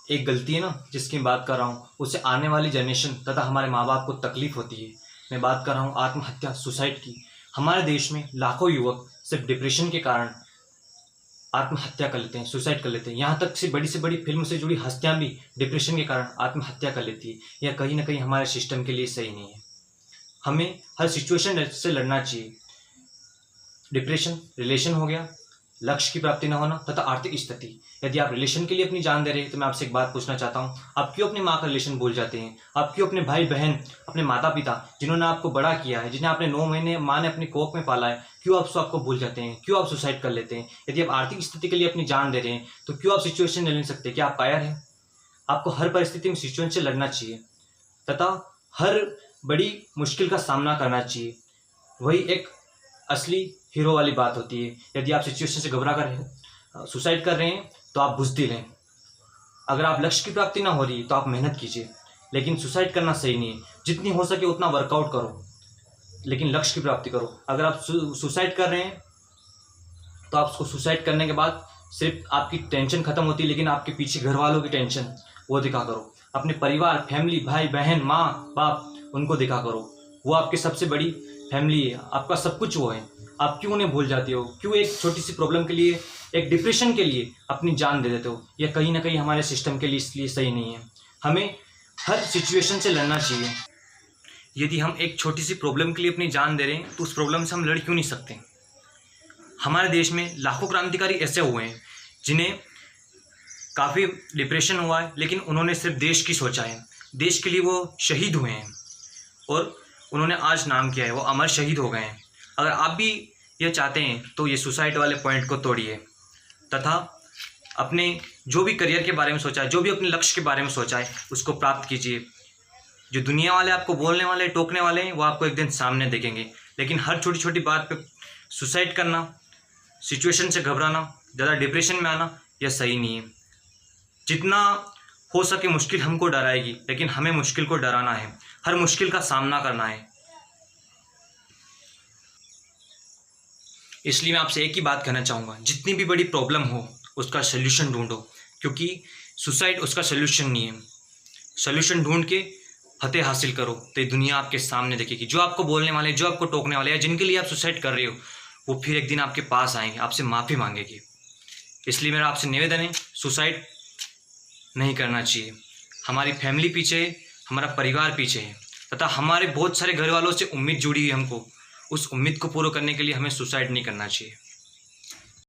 एक गलती है ना जिसकी मैं बात कर रहा हूँ, उससे आने वाली जनरेशन तथा हमारे माँ बाप को तकलीफ होती है। मैं बात कर रहा हूँ आत्महत्या, सुसाइड की। हमारे देश में लाखों युवक सिर्फ डिप्रेशन के कारण आत्महत्या कर लेते हैं, सुसाइड कर लेते हैं। यहाँ तक से बड़ी फिल्म से जुड़ी हस्तियाँ भी डिप्रेशन के कारण आत्महत्या कर लेती है। यह कहीं ना कहीं हमारे सिस्टम के लिए सही नहीं है। हमें हर सिचुएशन से लड़ना चाहिए। डिप्रेशन रिलेशन हो गया, लक्ष्य की प्राप्ति न होना तथा आर्थिक स्थिति। यदि आप रिलेशन के लिए अपनी जान दे रहे हैं तो मैं आपसे एक बात पूछना चाहता हूँ, आप क्यों अपने माँ का रिलेशन भूल जाते हैं? आप क्यों अपने भाई बहन, अपने माता पिता जिन्होंने आपको बड़ा किया है, जिन्हें आपने 9 महीने माँ ने अपनी कोख में पाला है, क्यों आप आपको भूल जाते हैं? क्यों आप सुसाइड कर लेते हैं? यदि आप आर्थिक स्थिति के लिए अपनी जान दे रहे हैं तो क्यों आप सिचुएशन नहीं ले सकते? क्या आप कायर हैं? आपको हर परिस्थिति में सिचुएशन से लड़ना चाहिए तथा हर बड़ी मुश्किल का सामना करना चाहिए। वही एक असली हीरो वाली बात होती है। यदि आप सिचुएशन से घबरा कर सुसाइड कर रहे हैं तो आप बुज़दिल हैं। अगर आप लक्ष्य की प्राप्ति ना हो रही तो आप मेहनत कीजिए, लेकिन सुसाइड करना सही नहीं है। जितनी हो सके उतना वर्कआउट करो, लेकिन लक्ष्य की प्राप्ति करो। अगर आप सुसाइड कर रहे हैं तो आप उसको सुसाइड करने के बाद सिर्फ आपकी टेंशन खत्म होती है, लेकिन आपके पीछे घर वालों की टेंशन वो दिखा करो। अपने परिवार, फैमिली, भाई बहन, माँ बाप, उनको दिखा करो। वो आपकी सबसे बड़ी फैमिली है, आपका सब कुछ वो है। आप क्यों उन्हें भूल जाते हो? क्यों एक छोटी सी प्रॉब्लम के लिए, एक डिप्रेशन के लिए अपनी जान दे देते हो? यह कहीं ना कहीं हमारे सिस्टम के लिए इसलिए सही नहीं है। हमें हर सिचुएशन से लड़ना चाहिए। यदि हम एक छोटी सी प्रॉब्लम के लिए अपनी जान दे रहे हैं तो उस प्रॉब्लम से हम लड़ क्यों नहीं सकते? हमारे देश में लाखों क्रांतिकारी ऐसे हुए हैं जिन्हें काफ़ी डिप्रेशन हुआ है, लेकिन उन्होंने सिर्फ देश की सोचा है। देश के लिए वो शहीद हुए हैं और उन्होंने आज नाम किया है, वो अमर शहीद हो गए हैं। अगर आप भी ये चाहते हैं तो ये सुसाइड वाले पॉइंट को तोड़िए तथा अपने जो भी करियर के बारे में सोचा है, जो भी अपने लक्ष्य के बारे में सोचा है, उसको प्राप्त कीजिए। जो दुनिया वाले आपको बोलने वाले, टोकने वाले हैं, वो आपको एक दिन सामने देखेंगे। लेकिन हर छोटी छोटी बात पे सुसाइड करना, सिचुएशन से घबराना, ज़्यादा डिप्रेशन में आना, यह सही नहीं है। जितना हो सके मुश्किल हमको डराएगी, लेकिन हमें मुश्किल को डराना है, हर मुश्किल का सामना करना है। इसलिए मैं आपसे एक ही बात कहना चाहूँगा, जितनी भी बड़ी प्रॉब्लम हो उसका सल्यूशन ढूंढो, क्योंकि सुसाइड उसका सल्यूशन नहीं है। सल्यूशन ढूंढ के फतेह हासिल करो तो ये दुनिया आपके सामने देखेगी। जो आपको बोलने वाले, जो आपको टोकने वाले, या जिनके लिए आप सुसाइड कर रहे हो, वो फिर एक दिन आपके पास आएंगे, आपसे माफ़ी मांगेंगे। इसलिए मेरा आपसे निवेदन है, सुसाइड नहीं करना चाहिए। हमारी फैमिली पीछे है, हमारा परिवार पीछे है तथा हमारे बहुत सारे घर वालों से उम्मीद जुड़ी है हमको। उस उम्मीद को पूरा करने के लिए हमें सुसाइड नहीं करना चाहिए।